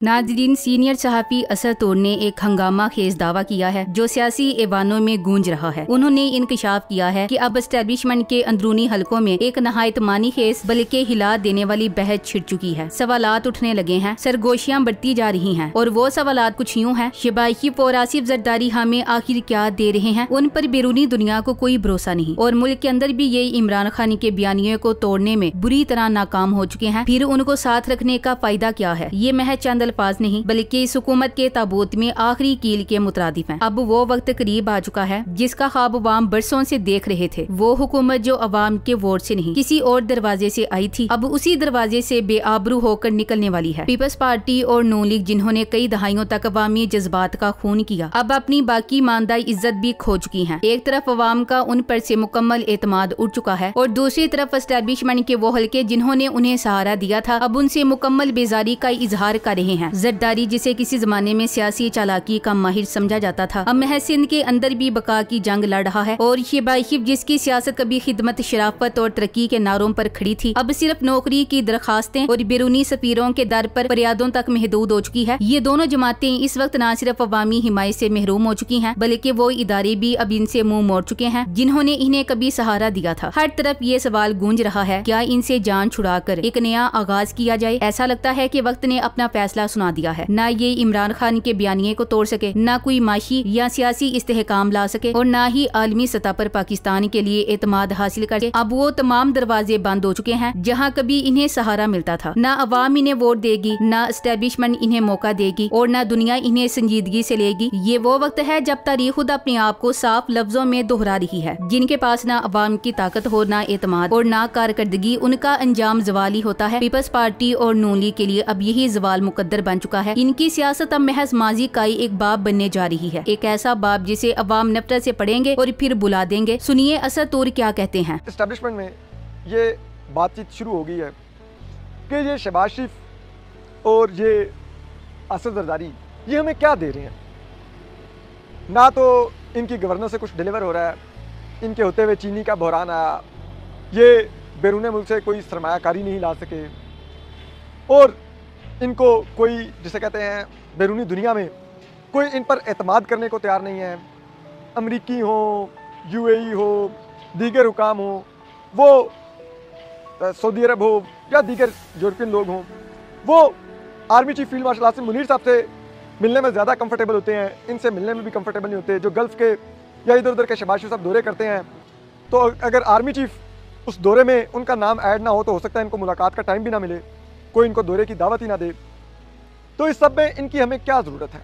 नाज़रीन, सीनियर सहाफ़ी असद तूर ने एक हंगामा खेज दावा किया है जो सियासी ऐवानों में गूंज रहा है। उन्होंने इंकशाफ किया है कि अब एस्टेब्लिशमेंट के अंदरूनी हलकों में एक नहायत मानी खेज बल्कि हिला देने वाली बहस छिड़ चुकी है। सवालात उठने लगे हैं, सरगोशियां बढ़ती जा रही हैं और वो सवालात कुछ यूँ हैं, शबाइशिफ और आसिफ जरदारी हमें आखिर क्या दे रहे हैं, उन पर बैरूनी दुनिया को कोई भरोसा नहीं और मुल्क के अंदर भी ये इमरान खान के बयानियों को तोड़ने में बुरी तरह नाकाम हो चुके हैं। फिर उनको साथ रखने का फायदा क्या है? ये महज चंद अल्फाज नहीं बल्कि इस हुकूमत के ताबूत में आखिरी कील के मुतरादिफ हैं। अब वो वक्त करीब आ चुका है जिसका ख्वाब अवाम बरसों से देख रहे थे। वो हुकूमत जो अवाम के वोट से नहीं किसी और दरवाजे से आई थी, अब उसी दरवाजे से बेआबरू होकर निकलने वाली है। पीपल्स पार्टी और नून लीग जिन्होंने कई दहाइयों तक अवामी जज्बात का खून किया, अब अपनी बाकी मानदा इज्जत भी खो चुकी है। एक तरफ अवाम का उन पर से मुकम्मल एतमाद उठ चुका है और दूसरी तरफ एस्टेब्लिशमेंट के वो हल्के जिन्होंने उन्हें सहारा दिया था अब उनसे मुकम्मल बेजारी का इजहार कर रहे हैं। जरदारी जिसे किसी जमाने में सियासी चालाकी का माहिर समझा जाता था, अब महज सिंध के अंदर भी बका की जंग लड़ रहा है और शबाइशिफ जिसकी सियासत कभी खिदमत, शराफत और तरक्की के नारों पर खड़ी थी, अब सिर्फ नौकरी की दरखास्तें और बैरूनी सफीरों के दर पर फरियादों तक महदूद हो चुकी है। ये दोनों जमातें इस वक्त न सिर्फ अवामी हिमायत से महरूम हो चुकी हैं बल्कि वो इदारे भी अब इनसे मुंह मोड़ चुके हैं जिन्होंने इन्हें कभी सहारा दिया था। हर तरफ ये सवाल गूंज रहा है, क्या इनसे जान छुड़ाकर एक नया आगाज किया जाए? ऐसा लगता है कि वक्त ने अपना फैसला सुना दिया है। न ये इमरान खान के बयानिए को तोड़ सके, न कोई माशी या सियासी इस्तेहकाम ला सके और न ही आलमी सतह पर पाकिस्तान के लिए एतमाद हासिल करे। अब वो तमाम दरवाजे बंद हो चुके हैं जहाँ कभी इन्हें सहारा मिलता था। न अवाम इन्हें वोट देगी, न एस्टेब्लिशमेंट इन्हें मौका देगी और न दुनिया इन्हें संजीदगी से लेगी। ये वो वक्त है जब तारीख खुद अपने आप को साफ लफ्जों में दोहरा रही है। जिनके पास न अवाम की ताकत हो, न एतमाद और न कारकर्दगी, उनका अंजाम जवाल ही होता है। पीपल्स पार्टी और नून लीग के लिए अब यही जवाल मुकद्दर बन चुका है। इनकी सियासत अब महज माजी का ही एक बाब बनने जा रही है, एक ऐसा बाब जिसे अवाम नफरत से पढ़ेंगे और फिर बुला देंगे। सुनिए असद तूर क्या कहते हैं। एस्टेब्लिशमेंट में ये बातचीत शुरू हो गई है कि ये शहबाज शरीफ और ये असद जरदारी ये हमें क्या दे रहे हैं। ना तो इनकी गवर्नेंस से कुछ डिलीवर हो रहा है, इनके होते हुए चीनी का बहरान आया, ये बैरून मुल्क से कोई सरमायाकारी नहीं ला सके और इनको कोई जिसे कहते हैं बैरूनी दुनिया में कोई इन पर एतमाद करने को तैयार नहीं है। अमरीकी हो, यूएई हो, दीगर हुकाम हो, वो सऊदी अरब हो या दीगर यूरोपियन लोग हों, वो army chief field marshal Asim Munir साहब से मिलने में ज़्यादा कंफर्टेबल होते हैं, इनसे मिलने में भी कंफर्टेबल नहीं होते। जो गल्फ़ के या इधर उधर के शहबाज शरीफ साहब दौरे करते हैं, तो अगर आर्मी चीफ उस दौरे में उनका नाम ऐड ना हो तो हो सकता है इनको मुलाकात का टाइम भी ना मिले, कोई इनको दौरे की दावत ही ना दे। तो इस सब में इनकी हमें क्या ज़रूरत है,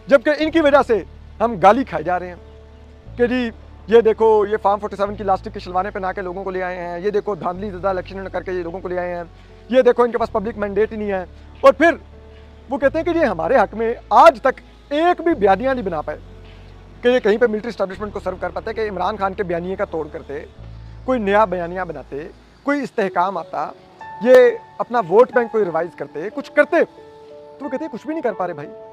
जबकि इनकी वजह से हम गाली खाए जा रहे हैं कि जी ये देखो ये फार्म 47 की लास्टिक के शलवाने पे ना के लोगों को ले आए हैं, ये देखो धांधली ज़्यादा इलेक्शन करके ये लोगों को ले आए हैं, ये देखो इनके पास पब्लिक मैंडेट ही नहीं है। और फिर वो कहते हैं कि ये हमारे हक में आज तक एक भी बयानिया नहीं बना पाए कि ये कहीं पे मिलिट्री एस्टेब्लिशमेंट को सर्व कर पाते, कि इमरान खान के बयानिए का तोड़ करते, कोई नया बयानिया बनाते, कोई इस्तेहकाम आता, ये अपना वोट बैंक कोई रिवाइज करते, कुछ करते, तो वो कहते कुछ भी नहीं कर पा रहे भाई।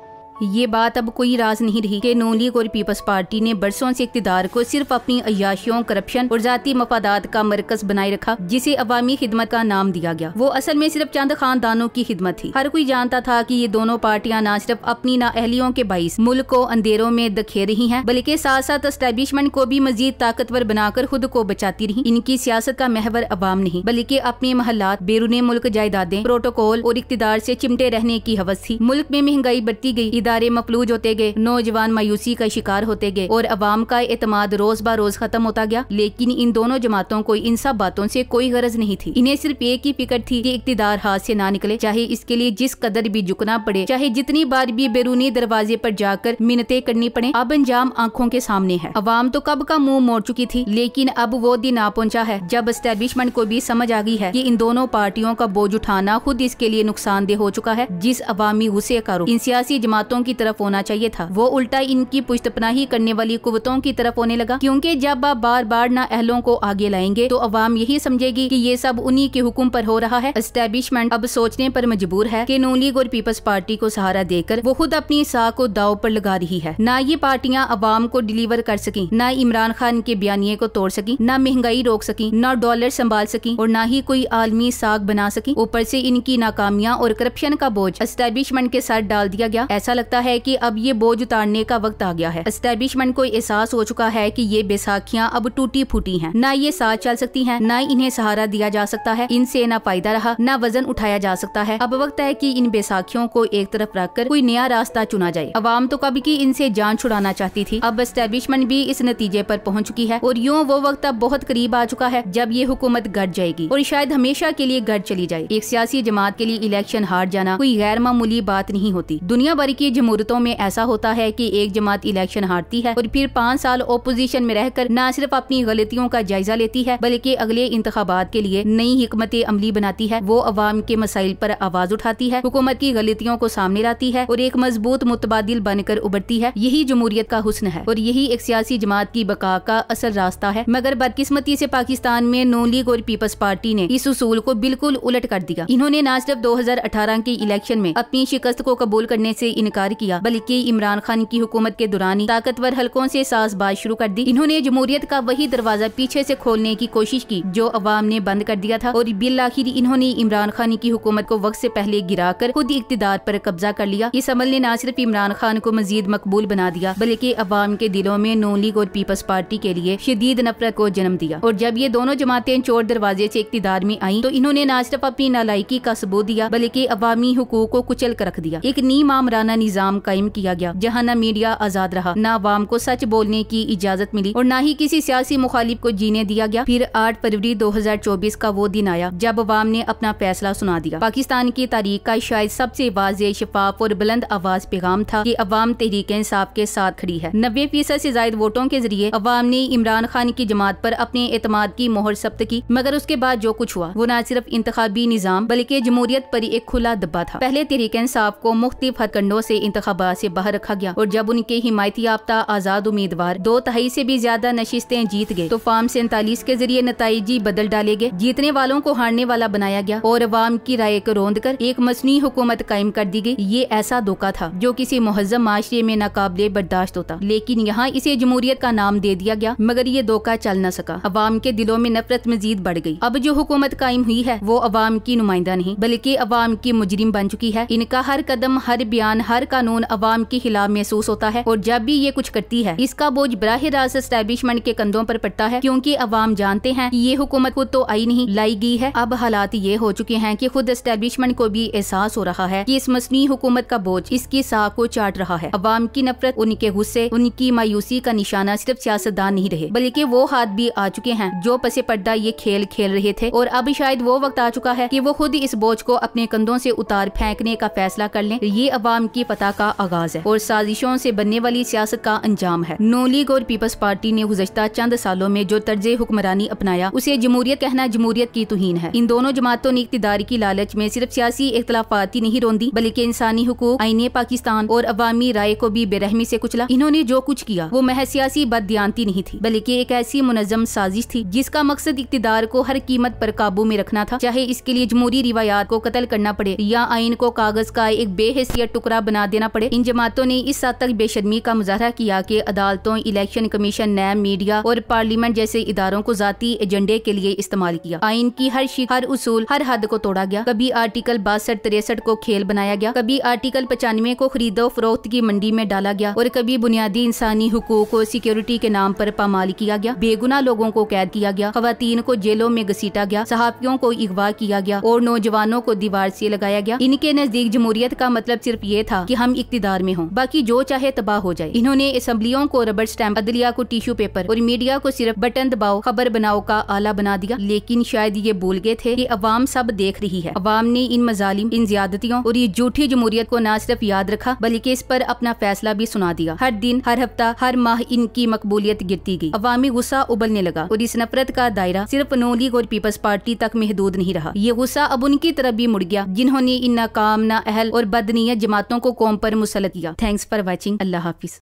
ये बात अब कोई राज नहीं रही कि नून लीग और पीपल्स पार्टी ने बरसों से इक्तिदार को सिर्फ अपनी अय्याशियों, करप्शन और जाती मफादात का मरकज बनाए रखा, जिसे अवामी खिदमत का नाम दिया गया। वो असल में सिर्फ चंद खानदानों की खिदमत थी। हर कोई जानता था कि ये दोनों पार्टियां न सिर्फ अपनी नाअहलियों के बाइस मुल्क को अंधेरों में धकेल रही हैं, बल्कि साथ साथ एस्टेब्लिशमेंट को भी मजीद ताकतवर बनाकर खुद को बचाती रही। इनकी सियासत का महवर अवाम नहीं बल्कि अपने महल्लात, बैरून मुल्क जायदादें, प्रोटोकॉल और इक्तिदार से चिमटे रहने की हवस थी। मुल्क में महंगाई बढ़ती गई, इदारे मफलूज होते गए, नौजवान मायूसी का शिकार होते गए और अवाम का एतमाद रोज ब रोज खत्म होता गया। लेकिन इन दोनों जमातों को इन सब बातों से कोई गरज नहीं थी। इन्हें सिर्फ एक ही फिक्र थी कि इक्तिदार हाथ से ना निकले, चाहे इसके लिए जिस कदर भी झुकना पड़े, चाहे जितनी बार भी बैरूनी दरवाजे पर जाकर मिन्नतें करनी पड़े। अब अंजाम आंखों के सामने है। अवाम तो कब का मुंह मोड़ चुकी थी, लेकिन अब वो दिन आ पहुंचा है जब एस्टेब्लिशमेंट को भी समझ आ गई है कि इन दोनों पार्टियों का बोझ उठाना खुद इसके लिए नुकसानदेह हो चुका है। जिस अवामी गुस्से का रुख इन सियासी जमातों कुव्वतों की तरफ होना चाहिए था, वो उल्टा इनकी पुश्तपनाही करने वाली कुव्वतों की तरफ होने लगा। क्योंकि जब आप बार बार नाअहलों को आगे लाएंगे तो अवाम यही समझेगी कि ये सब उन्हीं के हुक्म पर हो रहा है। एस्टेब्लिशमेंट अब सोचने पर मजबूर है कि नून लीग और पीपल्स पार्टी को सहारा देकर वो खुद अपनी साख को दाव पर लगा रही है। ना ये पार्टियां अवाम को डिलीवर कर सकी, ना इमरान खान के बयानिए को तोड़ सकी, ना महंगाई रोक सकी, ना डॉलर संभाल सकी और ना ही कोई आलमी साख बना सकी। ऊपर से इनकी नाकामियां और करप्शन का बोझ एस्टेब्लिशमेंट के सर डाल दिया गया। ऐसा लगता है कि अब ये बोझ उतारने का वक्त आ गया है। एस्टेब्लिशमेंट को एहसास हो चुका है कि ये बैसाखियां अब टूटी फूटी हैं, ना ये साथ चल सकती हैं, ना इन्हें सहारा दिया जा सकता है। इनसे ना फायदा रहा, ना वजन उठाया जा सकता है। अब वक्त है कि इन बैसाखियों को एक तरफ रखकर कोई नया रास्ता चुना जाए। अवाम तो कभी की इनसे जान छुड़ाना चाहती थी, अब एस्टेब्लिशमेंट भी इस नतीजे पर पहुंच चुकी है और यूं वो वक्त अब बहुत करीब आ चुका है जब ये हुकूमत गड़ जाएगी और शायद हमेशा के लिए गड़ चली जाए। एक सियासी जमात के लिए इलेक्शन हार जाना कोई गैर मामूली बात नहीं होती। दुनिया भर की जमहूरियतों में ऐसा होता है कि एक जमात इलेक्शन हारती है और फिर 5 साल ओपोजिशन में रहकर न सिर्फ अपनी गलतियों का जायजा लेती है बल्कि अगले इंतखाबात के लिए नई हिकमत अमली बनाती है। वो अवाम के मसाइल पर आवाज उठाती है, हुकूमत की गलतियों को सामने लाती है और एक मजबूत मुतबादिल बनकर उभरती है। यही जमहूरियत का हुस्न है और यही एक सियासी जमात की बका का असल रास्ता है। मगर बदकिस्मती से पाकिस्तान में नून लीग और पीपल्स पार्टी ने इस उसूल को बिल्कुल उलट कर दिया। इन्होंने न सिर्फ 2018 के इलेक्शन में अपनी शिकस्त को कबूल करने से इनकार किया बल्कि इमरान खान की हुकूमत के दौरान ताकतवर हलकों से साजबाज शुरू कर दी। इन्होंने जमहूरियत का वही दरवाजा पीछे से खोलने की कोशिश की जो अवाम ने बंद कर दिया था और बिल आखिर इन्होंने इमरान खान की हुकूमत को वक्त से पहले गिराकर खुद इक्तिदार पर कब्जा कर लिया। इस अमल ने न सिर्फ इमरान खान को मजीद मकबूल बना दिया बल्कि अवाम के दिलों में नून लीग और पीपल्स पार्टी के लिए शदीद नफरत को जन्म दिया। और जब ये दोनों जमातें चोर दरवाजे से इक्तिदार में आई तो इन्होंने न सिर्फ अपनी नालायकी का सबूत दिया बल्कि अवामी हुकूक को कुचल कर रख दिया। एक नीम आमराना निजाम कायम किया गया जहाँ न मीडिया आजाद रहा, न अवाम को सच बोलने की इजाजत मिली और न ही किसी सियासी मुखालिफ को जीने दिया गया। फिर 8 फरवरी 2024 का वो दिन आया जब अवाम ने अपना फैसला सुना दिया। पाकिस्तान की तारीख का शायद सबसे वाज़ेह, शफाफ और बुलंद आवाज पैगाम था कि अवाम तहरीक इंसाफ के साथ खड़ी है। 90% से ज्यादा वोटों के जरिए अवाम ने इमरान खान की जमात पर अपने एतमाद की मोहर सब्त की। मगर उसके बाद जो कुछ हुआ वो न सिर्फ इंतखाबी निजाम बल्कि जमहूरियत पर एक खुला दब्बा था। पहले तहरीक इंसाफ को मुख्तलिफ हथकंडों से इंतखाबात से बाहर रखा गया और जब उनके हिमायती याफ्ता आजाद उम्मीदवार 2 तिहाई से भी ज्यादा नशिस्तें जीत गए तो फार्म 47 के जरिए नताइजी बदल डाले गए। जीतने वालों को हारने वाला बनाया गया और अवाम की राय को रोंद कर एक मसनी हुकूमत कायम कर दी गई। ये ऐसा धोखा था जो किसी मुहज्जम माशरे में नाकाबिले बर्दाश्त होता, लेकिन यहाँ इसे जमहूरियत का नाम दे दिया गया। मगर ये धोखा चल न सका। अवाम के दिलों में नफरत मजीद बढ़ गई। अब जो हुकूमत कायम हुई है वो अवाम की नुमाइंदा नहीं बल्कि अवाम की मुजरिम बन चुकी है। इनका हर कदम, हर बयान, हर कानून अवाम के खिलाफ महसूस होता है और जब भी ये कुछ करती है इसका बोझ बराह रास्त एस्टेब्लिशमेंट के कंधों पर पड़ता है क्योंकि अवाम जानते हैं कि ये हुकूमत खुद तो आई नहीं, लाई गई है। अब हालात ये हो चुके हैं कि खुद एस्टेब्लिशमेंट को भी एहसास हो रहा है कि इस मसनी हुकूमत का बोझ इसकी साख को चाट रहा है। अवाम की नफरत, उनके गुस्से, उनकी मायूसी का निशाना सिर्फ सियासतदान नहीं रहे बल्कि वो हाथ भी आ चुके हैं जो पसे पर्दा ये खेल खेल रहे थे और अब शायद वो वक्त आ चुका है कि वो खुद इस बोझ को अपने कंधों से उतार फेंकने का फैसला कर लें। ये अवाम की फतह का आगाज है और साजिशों से बनने वाली सियासत का अंजाम है। नून लीग और पीपल्स पार्टी ने गुज़श्ता चंद सालों में जो तर्ज हुक्मरानी अपनाया उसे जमहूरियत कहना जमहूरियत की तौहीन है। इन दोनों जमातों ने इक़्तिदार की लालच में सिर्फ सियासी इख्तलाफात ही नहीं रोंदी बल्कि इंसानी हुकूक, आईने पाकिस्तान और अवामी राय को भी बेरहमी से कुचला। इन्होंने जो कुछ किया वो महज सियासी बददियानती नहीं थी बल्कि एक ऐसी मुनज़्ज़म साजिश थी जिसका मकसद इक़्तिदार को हर कीमत पर काबू में रखना था, चाहे इसके लिए जमहूरी रिवायात को कत्ल करना पड़े या आइन को कागज का एक बेहैसियत टुकड़ा बना देना पड़े। इन जमातों ने इस हद तक बेशर्मी का मुजाहरा किया कि अदालतों, इलेक्शन कमीशन, नैब, मीडिया और पार्लियामेंट जैसे इदारों को जाती एजेंडे के लिए इस्तेमाल किया। आइन की हर शिक, हर उसूल, हर हद को तोड़ा गया। कभी आर्टिकल 62-63 को खेल बनाया गया, कभी आर्टिकल 95 को खरीदो फरोख्त की मंडी में डाला गया और कभी बुनियादी इंसानी हुकूक को सिक्योरिटी के नाम पर पामाल किया गया। बेगुनाह लोगों को कैद किया गया, खवातीन को जेलों में घसीटा गया, सहाफियों को अगवा किया गया और नौजवानों को दीवार से लगाया गया। इनके नजदीक जमहूरियत का मतलब सिर्फ ये था कि हम इक्तिदार में हों, बाकी जो चाहे तबाह हो जाए। इन्होंने असेंबलियों को रबर स्टैम्प, अदलिया को टिश्यू पेपर और मीडिया को सिर्फ बटन दबाओ, खबर बनाओ का आला बना दिया। लेकिन शायद ये भूल गए थे कि अवाम सब देख रही है। अवाम ने इन मजालिम, इन ज्यादतियों और ये झूठी जमहूरियत को न सिर्फ याद रखा बल्कि इस पर अपना फैसला भी सुना दिया। हर दिन, हर हफ्ता, हर माह इनकी मकबूलियत गिरती गई। अवामी गुस्सा उबलने लगा और इस नफरत का दायरा सिर्फ नून लीग और पीपल्स पार्टी तक महदूद नहीं रहा। ये गुस्सा अब उनकी तरफ भी मुड़ गया जिन्होंने इन नाकाम, नाअहल और बदनीयत जमातों को कौम पर मुसलत किया। Thanks for watching. Allah Hafiz.